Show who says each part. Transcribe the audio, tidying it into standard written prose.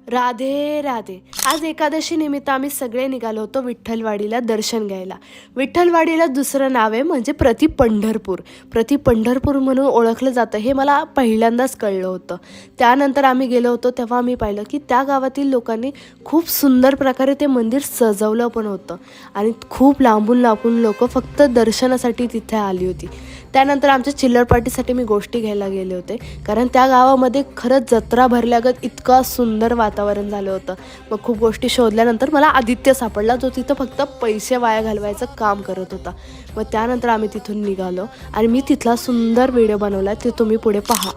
Speaker 1: राधे राधे. आज एकादशी निमित्त आम्ही सगळे निघालो होतो विठ्ठलवाडीला दर्शन घ्यायला. विठ्ठलवाडीला दुसरं नाव आहे म्हणजे प्रति पंढरपूर. प्रति पंढरपूर म्हणून ओळखलं जातं हे मला पहिल्यांदाच कळलं होतं. त्यानंतर आम्ही गेलो होतो तेव्हा आम्ही पाहिलं की त्या गावातील लोकांनी खूप सुंदर प्रकारे ते मंदिर सजवलं पण होतं आणि खूप लांबून लांबून लोक फक्त दर्शनासाठी तिथे आली होती. त्यानंतर आमच्या चिल्लर पार्टीसाठी मी गोष्टी घ्यायला गेले होते, कारण त्या गावामध्ये खरंच जत्रा भरल्यागत इतकं सुंदर वातावरण झालं होतं. मग खूप गोष्टी शोधल्यानंतर मला आदित्य सापडला, जो तिथं फक्त पैसे वाया घालवायचं काम करत होता. मग त्यानंतर आम्ही तिथून निघालो आणि मी तिथला सुंदर व्हिडिओ बनवला, ते तुम्ही पुढे पहा.